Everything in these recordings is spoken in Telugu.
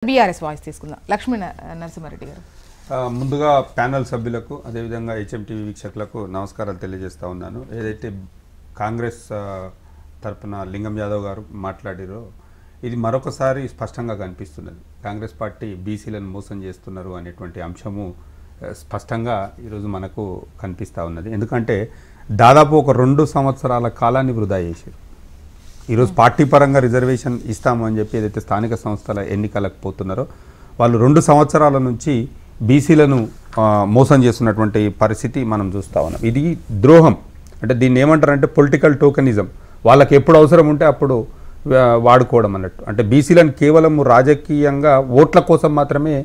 బీఆర్ఎస్ వాయిస్ తీసుకుందాం. లక్ష్మీ నరసింహారెడ్డి గారు ముందుగా ప్యానల్ సభ్యులకు అదేవిధంగా హెచ్ఎంటీవీ వీక్షకులకు నమస్కారాలు తెలియజేస్తా ఉన్నాను. ఏదైతే కాంగ్రెస్ తరపున లింగం యాదవ్ గారు మాట్లాడారో ఇది మరొకసారి స్పష్టంగా కనిపిస్తున్నది. కాంగ్రెస్ పార్టీ బీసీలను మోసం చేస్తున్నారు అనేటువంటి అంశము స్పష్టంగా ఈరోజు మనకు కనిపిస్తూ ఉన్నది. ఎందుకంటే దాదాపు ఒక 2 సంవత్సరాల కాలాన్ని వృధా చేశారు. ఈరోజు పార్టీ పరంగా రిజర్వేషన్ ఇస్తాము అని చెప్పి ఏదైతే స్థానిక సంస్థల ఎన్నికలకు పోతున్నారో వాళ్ళు 2 సంవత్సరాల నుంచి బీసీలను మోసం చేస్తున్నటువంటి పరిస్థితి మనం చూస్తూ ఉన్నాం. ఇది ద్రోహం. అంటే దీన్ని ఏమంటారంటే పొలిటికల్ టోకెనిజం. వాళ్ళకి ఎప్పుడు అవసరం ఉంటే అప్పుడు వాడుకోవడం అన్నట్టు. అంటే బీసీలను కేవలం రాజకీయంగా ఓట్ల కోసం మాత్రమే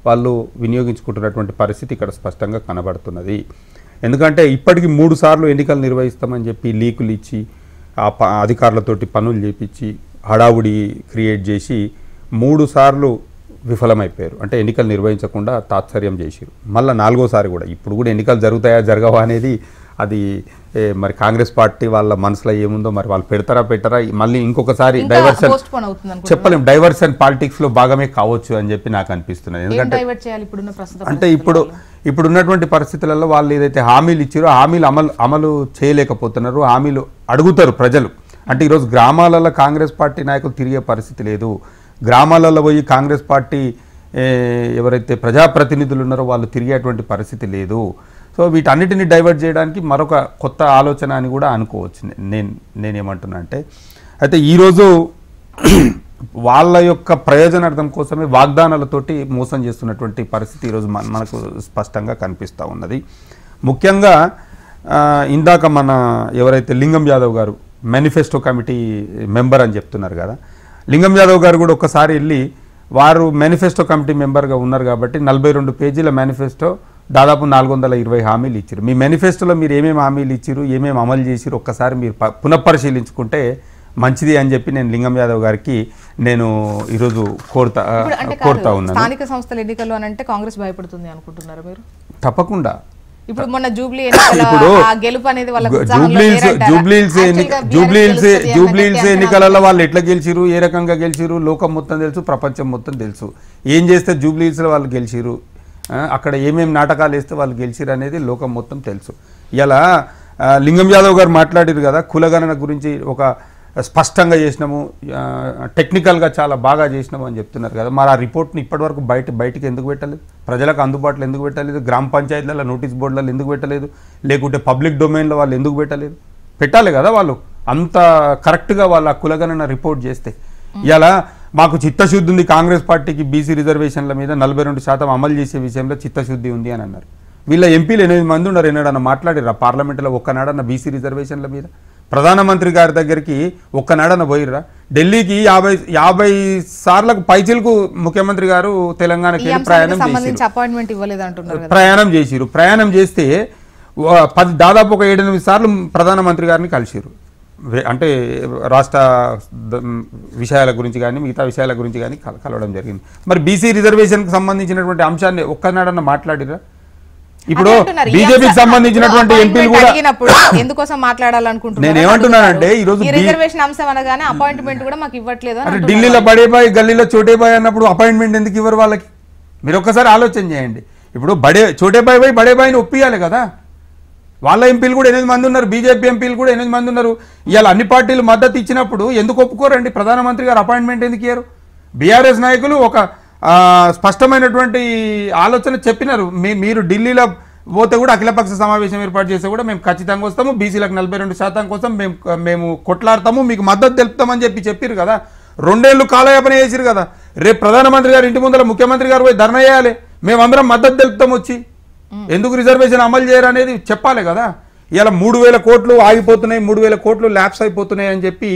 వాళ్ళు వినియోగించుకుంటున్నటువంటి పరిస్థితి ఇక్కడ స్పష్టంగా కనబడుతున్నది. ఎందుకంటే ఇప్పటికీ 3 సార్లు ఎన్నికలు నిర్వహిస్తామని చెప్పి లీకులు ఇచ్చి అధికారులతోటి పనులు చేపించి హడావుడి క్రియేట్ చేసి 3 సార్లు విఫలమైపోయారు. అంటే ఎన్నికలు నిర్వహించకుండా తాత్సర్యం చేశారు. మళ్ళీ 4వసారి కూడా ఇప్పుడు కూడా ఎన్నికలు జరుగుతాయా జరగవా అనేది అది మరి కాంగ్రెస్ పార్టీ వాళ్ళ మనసులో ఏముందో మరి వాళ్ళు పెట్టరా మళ్ళీ ఇంకొకసారి డైవర్షన్ చెప్పలేం. డైవర్షన్ పాలిటిక్స్ లో భాగమే కావచ్చు అని చెప్పి నాకు అనిపిస్తున్నది. ఎందుకంటే అంటే ఇప్పుడున్నటువంటి పరిస్థితులలో వాళ్ళు ఏదైతే హామీలు ఇచ్చారో హామీలు అమలు చేయలేకపోతున్నారు. హామీలు అడుగుతారు ప్రజలు. అంటే ఈరోజు గ్రామాలలో కాంగ్రెస్ పార్టీ నాయకులు తిరిగే పరిస్థితి లేదు. గ్రామాలలో పోయి కాంగ్రెస్ పార్టీ ఎవరైతే ప్రజాప్రతినిధులు ఉన్నారో వాళ్ళు తిరిగేటువంటి పరిస్థితి లేదు. సో వీటన్నిటిని డైవర్ట్ చేయడానికి మరొక కొత్త ఆలోచన అని కూడా అనుకోవచ్చు. నేనేమంటున్నా అంటే అయితే ఈరోజు వాళ్ళ యొక్క ప్రయోజనార్థం కోసమే వాగ్దానాలతోటి మోసం చేస్తున్నటువంటి పరిస్థితి ఈరోజు మనకు స్పష్టంగా కనిపిస్తూ ఉన్నది. ముఖ్యంగా ఇందాక మన ఎవరైతే లింగం యాదవ్ గారు మేనిఫెస్టో కమిటీ మెంబర్ అని చెప్తున్నారు కదా, లింగం యాదవ్ గారు కూడా ఒక్కసారి వెళ్ళి వారు మేనిఫెస్టో కమిటీ మెంబర్గా ఉన్నారు కాబట్టి 42 పేజీల మేనిఫెస్టో దాదాపు 420 హామీలు ఇచ్చారు. మీ మేనిఫెస్టోలో మీరు ఏమేమి హామీలు ఇచ్చారు, ఏమేమి అమలు చేసిరు ఒక్కసారి మీరు పునఃపరిశీలించుకుంటే మంచిది అని చెప్పి నేను లింగం యాదవ్ గారికి నేను ఈరోజు కోరుతా ఉన్నాను. స్థానిక సంస్థల ఎన్నికలు అని అంటే కాంగ్రెస్ భయపడుతుంది అనుకుంటున్నారు మీరు? తప్పకుండా. ఇప్పుడు మొన్న జూబ్లీ ఎన్నికలలో వాళ్ళు ఎట్లా గెలిచిరు, ఏ రకంగా గెలిచిరు లోకం మొత్తం తెలుసు, ప్రపంచం మొత్తం తెలుసు. ఏం చేస్తే జూబ్లీహిల్స్లో వాళ్ళు గెలిచిరు, అక్కడ ఏమేమి నాటకాలు వేస్తే వాళ్ళు గెలిచిరు అనేది లోకం మొత్తం తెలుసు. ఇలా లింగం యాదవ్ గారు మాట్లాడారు కదా, కులగణన గురించి ఒక స్పష్టంగా చేసినాము, టెక్నికల్గా చాలా బాగా చేసినాము అని చెప్తున్నారు కదా. మరి ఆ రిపోర్ట్ని ఇప్పటివరకు బయటికి ఎందుకు పెట్టలేదు? ప్రజలకు అందుబాటులో ఎందుకు పెట్టలేదు? గ్రామ పంచాయతీలలో నోటీస్ బోర్డులలో ఎందుకు పెట్టలేదు? లేకుంటే పబ్లిక్ డొమైన్లో వాళ్ళు ఎందుకు పెట్టలేదు? పెట్టాలి కదా. వాళ్ళు అంత కరెక్ట్గా వాళ్ళ కులగణన రిపోర్ట్ చేస్తే. ఇలా మాకు చిత్తశుద్ధి ఉంది, కాంగ్రెస్ పార్టీకి బీసీ రిజర్వేషన్ల మీద 42% అమలు చేసే విషయంలో చిత్తశుద్ధి ఉంది అని అన్నారు. వీళ్ళ ఎంపీలు 8 మంది ఉన్నారు. ఎన్నడన్నా మాట్లాడిరా పార్లమెంట్లో ఒక్కనాడన్న బీసీ రిజర్వేషన్ల మీద? ప్రధానమంత్రి గారి దగ్గరికి ఒక్కనాడన్న పోయిర్రా? ఢిల్లీకి 50 సార్లకు పైచిలకు ముఖ్యమంత్రి గారు తెలంగాణకి ప్రయాణం చేసిరు. ప్రయాణం చేస్తే దాదాపు ఒక 7-8 సార్లు ప్రధానమంత్రి గారిని కలిసిరు. అంటే రాష్ట్ర విషయాల గురించి కానీ మిగతా విషయాల గురించి కానీ కలవడం జరిగింది. మరి బీసీ రిజర్వేషన్కి సంబంధించినటువంటి అంశాన్ని ఒక్కనాడన్న మాట్లాడిరా? ఇప్పుడు బీజేపీకి సంబంధించినటువంటి ఎంపీలు కూడా ఎందుకోసం మాట్లాడాలనుకుంటున్నారు? నేను ఏమంటున్నానంటే ఈరోజు రిజర్వేషన్ అంశం అనగానే అపాయింట్మెంట్ కూడా మాకు ఇవ్వట్లేదు. అంటే ఢిల్లీలో బడేబాయ్ గల్లీలో చోటేబాయ్ అన్నప్పుడు అపాయింట్మెంట్ ఎందుకు ఇవ్వరు వాళ్ళకి? మీరు ఒక్కసారి ఆలోచన చేయండి. ఇప్పుడు చోటేబాయ్ పోయి బడేబాయిని ఒప్పియాలి కదా. వాళ్ళ ఎంపీలు కూడా 8 మంది ఉన్నారు, బీజేపీ ఎంపీలు కూడా 8 మంది ఉన్నారు. ఇవాళ అన్ని పార్టీలు మద్దతు ఇచ్చినప్పుడు ఎందుకు ఒప్పుకోరండి? ప్రధానమంత్రి గారు అపాయింట్మెంట్ ఎందుకు ఇయ్యారు? బీఆర్ఎస్ నాయకులు ఒక స్పష్టమైనటువంటి ఆలోచన చెప్పినారు. మీరు ఢిల్లీలో పోతే కూడా అఖిలపక్ష సమావేశం ఏర్పాటు చేస్తే కూడా మేము ఖచ్చితంగా వస్తాము, బీసీలకు 42% కోసం మేము కొట్లాడతాము, మీకు మద్దతు తెలుపుతామని చెప్పారు కదా. 2 ఏళ్ళు కాలయాపన చేసిరు కదా. రేపు ప్రధానమంత్రి గారు ఇంటి ముందర ముఖ్యమంత్రి గారు పోయి ధర్నా చేయాలి, మేమందరం మద్దతు తెలుపుతాం వచ్చి, ఎందుకు రిజర్వేషన్ అమలు చేయరు అనేది చెప్పాలి కదా. ఇలా 3000 కోట్లు ఆగిపోతున్నాయి, 3000 కోట్లు ల్యాప్స్ అయిపోతున్నాయి అని చెప్పి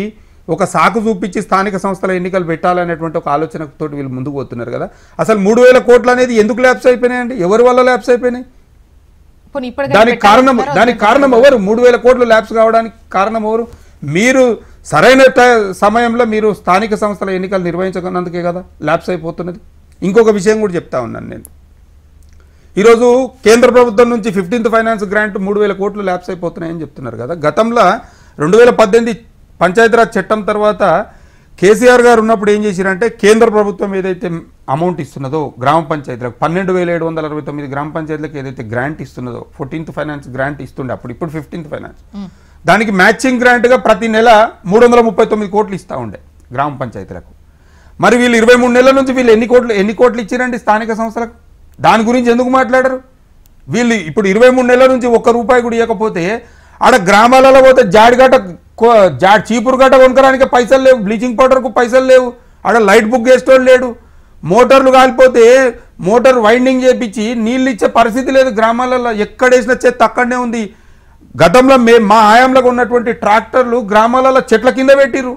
ఒక సాకు చూపించి స్థానిక సంస్థల ఎన్నికలు పెట్టాలనేటువంటి ఒక ఆలోచనతో వీళ్ళు ముందుకు పోతున్నారు కదా. అసలు 3000 కోట్లు అనేది ఎందుకు ల్యాప్స్ అయిపోయినాయండి? ఎవరి వల్ల ల్యాప్స్ అయిపోయినాయి? దానికి కారణం ఎవరు? 3000 కోట్లు ల్యాప్స్ కావడానికి కారణం ఎవరు? మీరు సరైన సమయంలో మీరు స్థానిక సంస్థల ఎన్నికలు నిర్వహించకున్నందుకే కదా ల్యాప్స్ అయిపోతున్నది. ఇంకొక విషయం కూడా చెప్తా ఉన్నాను నేను. ఈరోజు కేంద్ర ప్రభుత్వం నుంచి 15th ఫైనాన్స్ గ్రాంట్ 3000 కోట్లు ల్యాప్స్ అయిపోతున్నాయని చెప్తున్నారు కదా. గతంలో 2018 పంచాయతీరాజ్ చట్టం తర్వాత కేసీఆర్ గారు ఉన్నప్పుడు ఏం చేశారంటే కేంద్ర ప్రభుత్వం ఏదైతే అమౌంట్ ఇస్తున్నదో గ్రామ పంచాయతీలకు 12,769 గ్రామ పంచాయతీలకు ఏదైతే గ్రాంట్ ఇస్తున్నదో 14th ఫైనాన్స్ గ్రాంట్ ఇస్తుండే అప్పుడు, ఇప్పుడు 15th ఫైనాన్స్, దానికి మ్యాచింగ్ గ్రాంట్గా ప్రతి నెల 339 కోట్లు ఇస్తూ ఉండే గ్రామ పంచాయతీలకు. మరి వీళ్ళు 23 నెలల నుంచి వీళ్ళు ఎన్ని కోట్లు ఇచ్చారండి స్థానిక సంస్థలకు? దాని గురించి ఎందుకు మాట్లాడరు? వీళ్ళు ఇప్పుడు 23 నెలల నుంచి ₹1 కూడా ఇవ్వకపోతే ఆడ గ్రామాలలో పోతే చీపురు గట్ట కొనుక్కడానికి పైసలు లేవు, బ్లీచింగ్ పౌడర్కు పైసలు లేవు, ఆడ లైట్ బుక్ చేసేటోళ్ళు లేడు, మోటార్లు కాలిపోతే మోటార్ వైండింగ్ చేపించి నీళ్ళు ఇచ్చే పరిస్థితి లేదు గ్రామాలలో. ఎక్కడేసిన చెత్త అక్కడనే ఉంది. గతంలో మా హయాంలో ఉన్నటువంటి ట్రాక్టర్లు గ్రామాలలో చెట్ల కింద పెట్టిరు.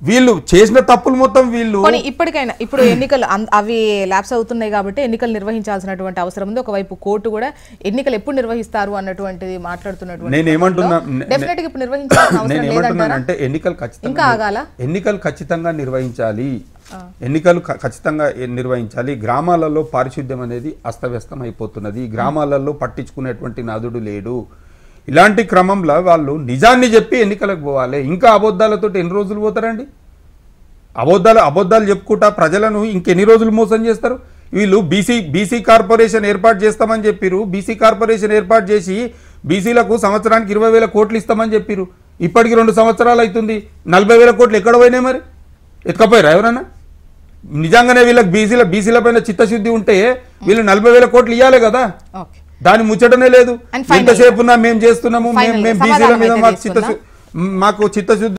వీళ్ళు చేసిన తప్పులు మొత్తం వీళ్ళు ఇప్పటికైనా ఇప్పుడు ఎన్నికలు అవి ల్యాప్స్ అవుతున్నాయి కాబట్టి ఎన్నికలు నిర్వహించాల్సినటువంటి అవసరం ఉంది. ఒకవైపు కోర్టు కూడా ఎన్నికలు ఎప్పుడు నిర్వహిస్తారు అన్నటువంటిది మాట్లాడుతున్నటువంటి నేనేమంటున్నానంటే ఎన్నికలు ఖచ్చితంగా నిర్వహించాలి. గ్రామాలలో పారిశుద్ధ్యం అనేది అస్తవ్యస్తం అయిపోతున్నది. గ్రామాలలో పట్టించుకునేటువంటి నాదుడు లేడు. ఇలాంటి క్రమంలో వాళ్ళు నిజాన్ని చెప్పి ఎన్నికలకు పోవాలి. ఇంకా అబద్ధాలతో ఎన్ని రోజులు పోతారండి? అబద్ధాలు చెప్పుకుంటా ప్రజలను ఇంకెన్ని రోజులు మోసం చేస్తారు? వీళ్ళు బీసీ కార్పొరేషన్ ఏర్పాటు చేస్తామని చెప్పిరు. బీసీ కార్పొరేషన్ ఏర్పాటు చేసి బీసీలకు సంవత్సరానికి 20,000 కోట్లు ఇస్తామని చెప్పిరు. ఇప్పటికి 2 సంవత్సరాలు అవుతుంది. 40,000 కోట్లు ఎక్కడ పోయినాయి? మరి ఎత్తుకపోయారా ఎవరన్నా? నిజంగానే వీళ్ళకి బీసీల పైన చిత్తశుద్ధి ఉంటే వీళ్ళు 40,000 కోట్లు ఇవ్వాలి కదా. దాని ముచ్చటనే లేదు. ఎంతసేపు మేము చేస్తున్నాము, మేము బీసీల మీద మాకు చిత్తశుద్ధి